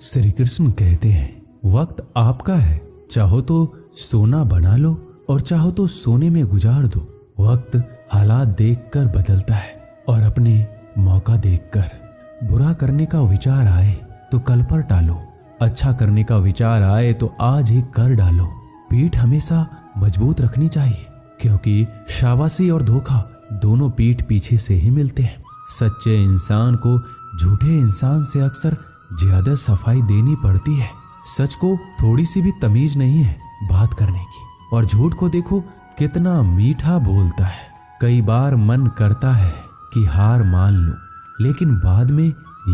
श्री कृष्ण कहते हैं वक्त आपका है, चाहो तो सोना बना लो और चाहो तो सोने में गुजार दो। वक्त हालात देखकर बदलता है और अपने मौका देखकर। बुरा करने का विचार आए तो कल पर टालो, अच्छा करने का विचार आए तो आज ही कर डालो। पीठ हमेशा मजबूत रखनी चाहिए क्योंकि शाबाशी और धोखा दोनों पीठ पीछे से ही मिलते हैं। सच्चे इंसान को झूठे इंसान से अक्सर ज्यादा सफाई देनी पड़ती है। सच को थोड़ी सी भी तमीज नहीं है बात करने की, और झूठ को देखो कितना मीठा बोलता है। कई बार मन करता है कि हार मान लूं, लेकिन बाद में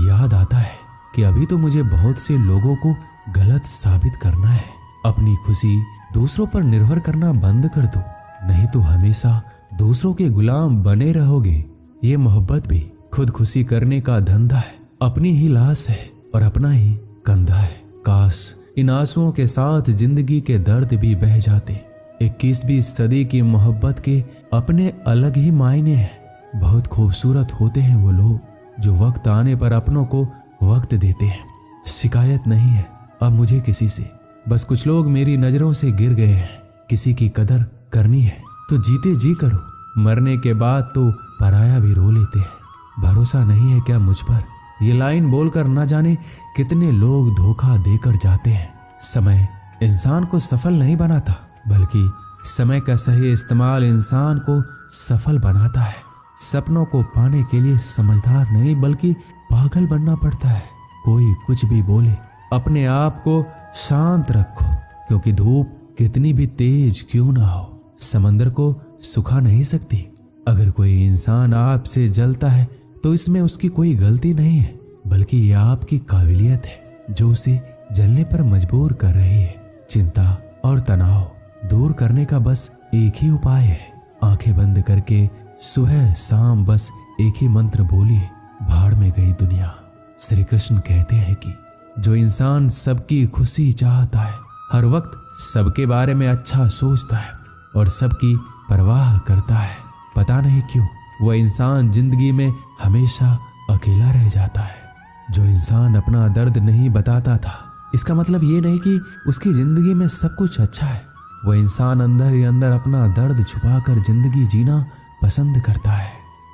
याद आता है कि अभी तो मुझे बहुत से लोगों को गलत साबित करना है। अपनी खुशी दूसरों पर निर्भर करना बंद कर दो, नहीं तो हमेशा दूसरों के गुलाम बने रहोगे। ये मोहब्बत भी खुद खुशी करने का धंधा है, अपनी ही लाश है और अपना ही कंधा है। काश इन आंसुओं के साथ जिंदगी के दर्द भी बह जाते। 21वीं सदी की मोहब्बत के अपने अलग ही मायने हैं। बहुत खूबसूरत होते हैं वो लोग जो वक्त आने पर अपनों को वक्त देते हैं। शिकायत नहीं है अब मुझे किसी से, बस कुछ लोग मेरी नजरों से गिर गए हैं। किसी की कदर करनी है तो जीते जी करो, मरने के बाद तो पराया भी रो लेते हैं। भरोसा नहीं है क्या मुझ पर? ये लाइन बोलकर ना जाने कितने लोग धोखा देकर जाते हैं। समय इंसान को सफल नहीं बनाता, बल्कि समय का सही इस्तेमाल इंसान को सफल बनाता है। सपनों को पाने के लिए समझदार नहीं बल्कि पागल बनना पड़ता है। कोई कुछ भी बोले, अपने आप को शांत रखो, क्योंकि धूप कितनी भी तेज क्यों ना हो समंदर को सुखा नहीं सकती। अगर कोई इंसान आपसे जलता है तो इसमें उसकी कोई गलती नहीं है, बल्कि यह आपकी काबिलियत है जो उसे जलने पर मजबूर कर रही है। चिंता और तनाव दूर करने का बस एक ही उपाय है। आंखें बंद करके सुबह शाम बस एक ही मंत्र बोलिए, भाड़ में गई दुनिया। श्री कृष्ण कहते हैं कि जो इंसान सबकी खुशी चाहता है, हर वक्त सबके बारे में अच्छा सोचता है और सबकी परवाह करता है, पता नहीं क्यों वह इंसान जिंदगी में हमेशा अकेला रह जाता है। जो इंसान अपना दर्द नहीं बताता था, इसका मतलब ये नहीं कि उसकी जिंदगी में सब कुछ अच्छा है। वह इंसान अंदर ही अंदर अपना दर्द छुपाकर जिंदगी जीना पसंद करता है,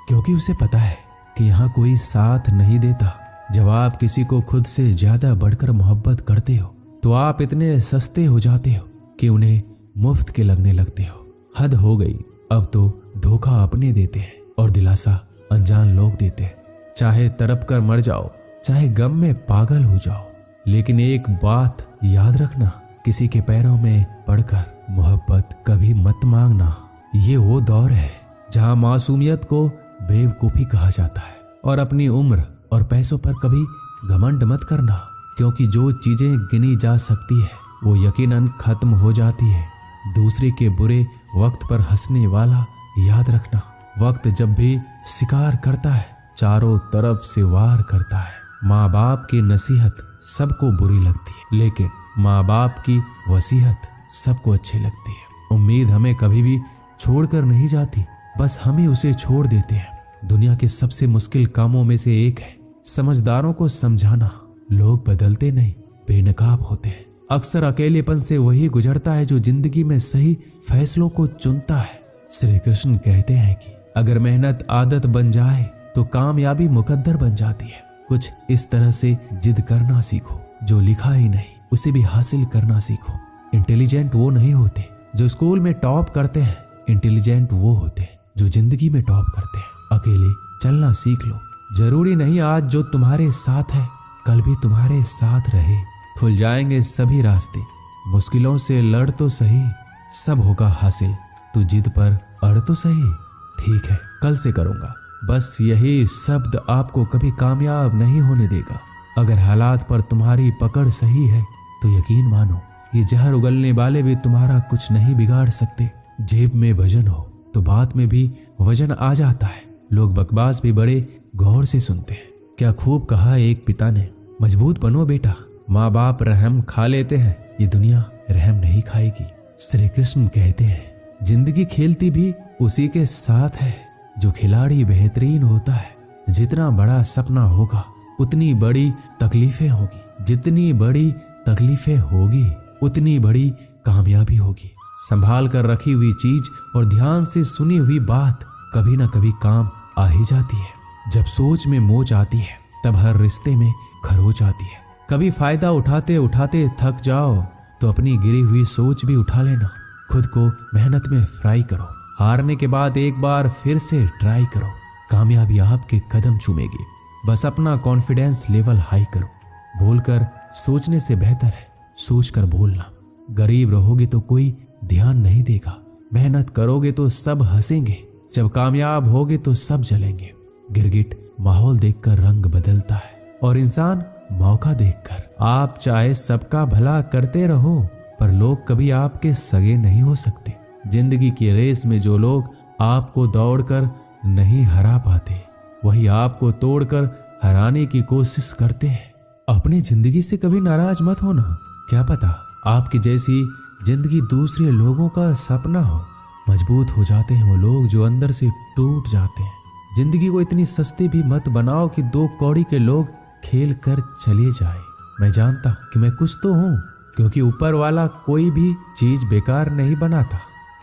क्योंकि उसे पता है कि यहाँ कोई साथ नहीं देता। जब आप किसी को खुद से ज्यादा बढ़कर मोहब्बत करते हो तो आप इतने सस्ते हो जाते हो कि उन्हें मुफ्त के लगने लगते हो। हद हो गई, अब तो धोखा अपने देते हैं और दिलासा अनजान लोग देते हैं। चाहे तड़प कर मर जाओ, चाहे गम में पागल हो जाओ, लेकिन एक बात याद रखना, किसी के पैरों में पड़कर मोहब्बत कभी मत मांगना। ये वो दौर है जहां मासूमियत को बेवकूफी कहा जाता है, और अपनी उम्र और पैसों पर कभी घमंड मत करना, क्योंकि जो चीजें गिनी जा सकती है वो यकीनन खत्म हो जाती है। दूसरे के बुरे वक्त पर हंसने वाला याद रखना, वक्त जब भी शिकार करता है चारों तरफ से वार करता है। माँ बाप की नसीहत सबको बुरी लगती है, लेकिन माँ बाप की वसीयत सबको अच्छी लगती है। उम्मीद हमें कभी भी छोड़कर नहीं जाती, बस हमें उसे छोड़ देते हैं। दुनिया के सबसे मुश्किल कामों में से एक है समझदारों को समझाना। लोग बदलते नहीं, बेनकाब होते हैं। अक्सर अकेलेपन से वही गुजरता है जो जिंदगी में सही फैसलों को चुनता है। श्री कृष्ण कहते हैं कि अगर मेहनत आदत बन जाए तो कामयाबी मुकद्दर बन जाती है। कुछ इस तरह से जिद करना सीखो, जो लिखा ही नहीं उसे भी हासिल करना सीखो। इंटेलिजेंट वो नहीं होते जो स्कूल में टॉप करते हैं, इंटेलिजेंट वो होते हैं जो जिंदगी में टॉप करते हैं। अकेले चलना सीख लो, जरूरी नहीं आज जो तुम्हारे साथ है कल भी तुम्हारे साथ रहे। खुल जाएंगे सभी रास्ते, मुश्किलों से लड़ तो सही, सब होगा हासिल। तू जिद पर अड़ तो सही, ठीक है कल से करूंगा, बस यही शब्द आपको कभी कामयाब नहीं होने देगा। अगर हालात पर तुम्हारी पकड़ सही है तो यकीन मानो ये जहर उगलने वाले भी तुम्हारा कुछ नहीं बिगाड़ सकते। जेब में वजन हो तो बात में भी वजन आ जाता है। लोग बकवास भी बड़े गौर से सुनते हैं। क्या खूब कहा एक पिता ने, मजबूत बनो बेटा, माँ बाप रहम खा लेते हैं, ये दुनिया रहम नहीं खाएगी। श्री कृष्ण कहते हैं जिंदगी खेलती भी उसी के साथ है जो खिलाड़ी बेहतरीन होता है। जितना बड़ा सपना होगा उतनी बड़ी तकलीफें होगी। जितनी बड़ी तकलीफें होगी उतनी बड़ी कामयाबी होगी। संभाल कर रखी हुई चीज और ध्यान से सुनी हुई बात कभी ना कभी काम आ ही जाती है। जब सोच में मोच आती है तब हर रिश्ते में खरोच आती है। कभी फायदा उठाते उठाते थक जाओ तो अपनी गिरी हुई सोच भी उठा लेना। खुद को मेहनत में फ्राई करो। हारने के बाद एक बार फिर से ट्राई करो। कामयाबी आपके कदम चूमेगी। बस अपना कॉन्फिडेंस लेवल हाई करो। बोलकर सोचने से बेहतर है सोच कर बोलना। गरीब रहोगे तो कोई ध्यान नहीं देगा। मेहनत करोगे तो सब हंसेंगे। जब कामयाब होगे तो सब जलेंगे। गिरगिट माहौल देखकर रंग बदलता है और इंसान मौका देखकर। आप चाहे सबका भला करते रहो पर लोग कभी आपके सगे नहीं हो सकते। जिंदगी की रेस में जो लोग आपको दौड़कर नहीं हरा पाते वही आपको तोड़कर हराने की कोशिश करते हैं। अपनी जिंदगी से कभी नाराज मत होना। क्या पता आपकी जैसी जिंदगी दूसरे लोगों का सपना हो। मजबूत हो जाते हैं वो लोग जो अंदर से टूट जाते हैं। जिंदगी को इतनी सस्ती भी मत बनाओ कि 2 कौड़ी के लोग खेल कर चले जाए। मैं जानता हूं कि मैं कुछ तो हूं क्योंकि ऊपर वाला कोई भी चीज बेकार नहीं बनाता।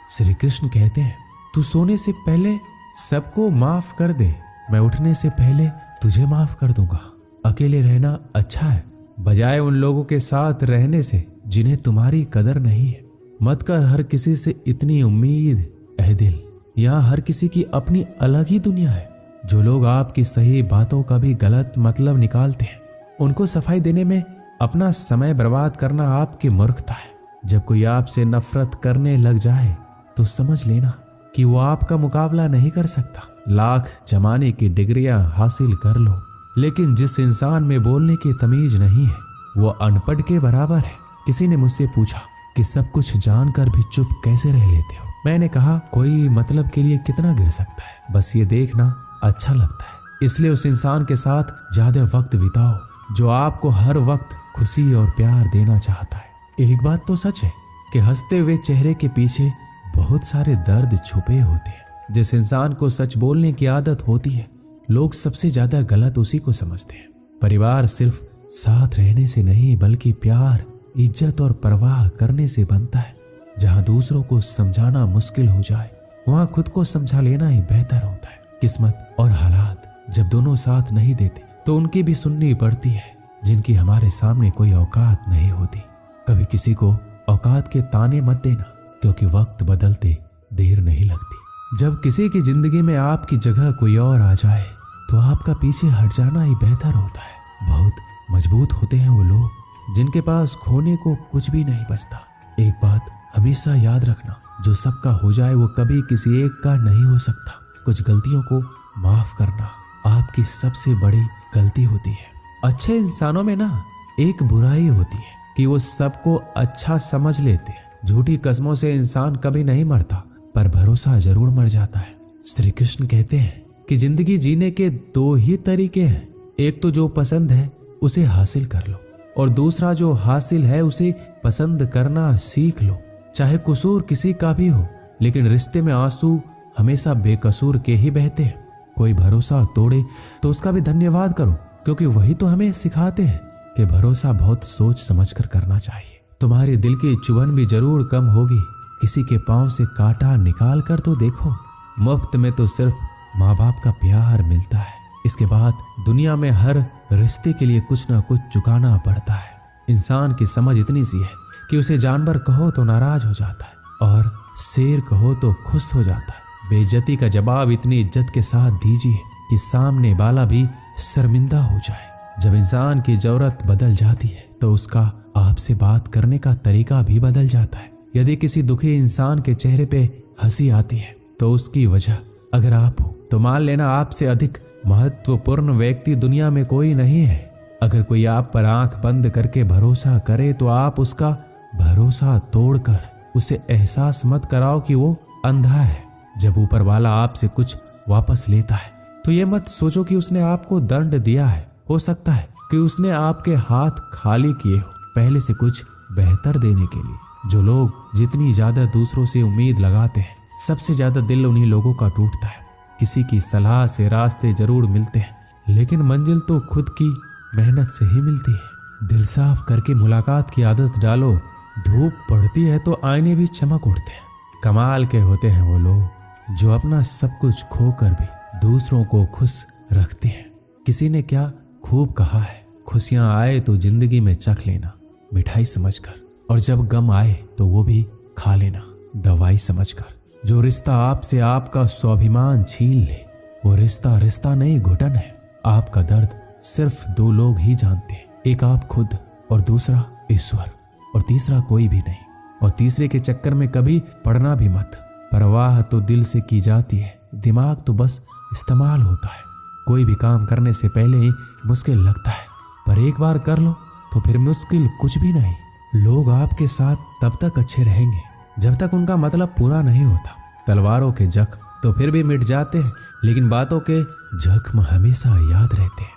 श्री कृष्ण कहते हैं तू सोने से पहले सबको माफ कर दे, मैं उठने से पहले तुझे माफ कर दूंगा। अकेले रहना अच्छा है बजाय उन लोगों के साथ रहने से जिन्हें तुम्हारी कदर नहीं है। मत कर हर किसी से इतनी उम्मीद ऐ दिल। यहाँ हर किसी की अपनी अलग ही दुनिया है। जो लोग आपकी सही बातों का भी गलत मतलब निकालते हैं उनको सफाई देने में अपना समय बर्बाद करना आपकी मूर्खता है। जब कोई आपसे नफरत करने लग जाए तो समझ लेना कि वो आपका मुकाबला नहीं कर सकता। लाख जमाने की डिग्रियां हासिल कर लो लेकिन जिस इंसान में बोलने की तमीज नहीं है वो अनपढ़ के बराबर है। किसी ने मुझसे पूछा कि सब कुछ जानकर भी चुप कैसे रह लेते हो। मैंने कहा कोई मतलब के लिए कितना गिर सकता है, बस ये देखना अच्छा लगता है। इसलिए उस इंसान के साथ ज्यादा वक्त बिताओ जो आपको हर वक्त खुशी और प्यार देना चाहता है। एक बात तो सच है कि हंसते हुए चेहरे के पीछे बहुत सारे दर्द छुपे होते हैं। जिस इंसान को सच बोलने की आदत होती है लोग सबसे ज्यादा गलत उसी को समझते हैं। परिवार सिर्फ साथ रहने से नहीं बल्कि प्यार, इज्जत और परवाह करने से बनता है। जहां दूसरों को समझाना मुश्किल हो जाए वहां खुद को समझा लेना ही बेहतर होता है। किस्मत और हालात जब दोनों साथ नहीं देते तो उनकी भी सुननी पड़ती है जिनकी हमारे सामने कोई औकात नहीं होती। कभी किसी को औकात के ताने मत देना क्योंकि वक्त बदलते देर नहीं लगती। जब किसी की जिंदगी में आपकी जगह कोई और आ जाए तो आपका पीछे हट जाना ही बेहतर होता है। बहुत मजबूत होते हैं वो लोग जिनके पास खोने को कुछ भी नहीं बचता। एक बात हमेशा याद रखना, जो सबका हो जाए वो कभी किसी एक का नहीं हो सकता। कुछ गलतियों को माफ करना आपकी सबसे बड़ी गलती होती है। अच्छे इंसानों में ना एक बुराई होती है कि वो सबको अच्छा समझ लेते हैं। झूठी कस्मों से इंसान कभी नहीं मरता पर भरोसा जरूर मर जाता है। श्री कृष्ण कहते हैं कि जिंदगी जीने के 2 ही तरीके हैं। एक तो जो पसंद है उसे हासिल कर लो और दूसरा जो हासिल है उसे पसंद करना सीख लो। चाहे कसूर किसी का भी हो लेकिन रिश्ते में आंसू हमेशा बेकसूर के ही बहते हैं। कोई भरोसा तोड़े तो उसका भी धन्यवाद करो क्योंकि वही तो हमें सिखाते हैं कि भरोसा बहुत सोच समझकर करना चाहिए। तुम्हारे दिल की चुभन भी जरूर कम होगी। किसी के पांव से कांटा निकाल कर तो देखो। मुफ्त में तो सिर्फ माँ बाप का प्यार मिलता है। इसके बाद दुनिया में हर रिश्ते के लिए कुछ ना कुछ चुकाना पड़ता है। इंसान की समझ इतनी सी है कि उसे जानवर कहो तो नाराज हो जाता है और शेर कहो तो खुश हो जाता है। बेइज्जती का जवाब इतनी इज्जत के साथ दीजिए कि सामने वाला भी शर्मिंदा हो जाए। जब इंसान की जरूरत बदल जाती है तो उसका आपसे बात करने का तरीका भी बदल जाता है। यदि किसी दुखी इंसान के चेहरे पे हंसी आती है तो उसकी वजह अगर आप हो तो मान लेना आपसे अधिक महत्वपूर्ण व्यक्ति दुनिया में कोई नहीं है। अगर कोई आप पर आंख बंद करके भरोसा करे तो आप उसका भरोसा तोड़कर उसे एहसास मत कराओ कि वो अंधा है। जब ऊपर वाला आपसे कुछ वापस लेता है तो ये मत सोचो कि उसने आपको दंड दिया है। हो सकता है कि उसने आपके हाथ खाली किए हो पहले से कुछ बेहतर देने के लिए। जो लोग जितनी ज्यादा दूसरों से उम्मीद लगाते हैं सबसे ज्यादा दिल उन्हीं लोगों का टूटता है। किसी की सलाह से रास्ते जरूर मिलते हैं लेकिन मंजिल तो खुद की मेहनत से ही मिलती है। दिल साफ करके मुलाकात की आदत डालो। धूप पड़ती है तो आईने भी चमक उठते हैं। कमाल के होते हैं वो लोग जो अपना सब कुछ खोकर भी दूसरों को खुश रखते हैं। किसी ने क्या खूब कहा है, खुशियां आए तो जिंदगी में चख लेना मिठाई समझकर, और जब गम आए तो वो भी खा लेना दवाई समझकर। जो रिश्ता आपसे आपका स्वाभिमान छीन ले वो रिश्ता रिश्ता नहीं, घुटन है। आपका दर्द सिर्फ दो लोग ही जानते हैं, एक आप खुद और दूसरा ईश्वर, और तीसरा कोई भी नहीं। और तीसरे के चक्कर में कभी पड़ना भी मत। परवाह तो दिल से की जाती है, दिमाग तो बस इस्तेमाल होता है। कोई भी काम करने से पहले ही मुश्किल लगता है, पर एक बार कर लो तो फिर मुश्किल कुछ भी नहीं। लोग आपके साथ तब तक अच्छे रहेंगे जब तक उनका मतलब पूरा नहीं होता। तलवारों के जख्म तो फिर भी मिट जाते हैं, लेकिन बातों के जख्म हमेशा याद रहते हैं।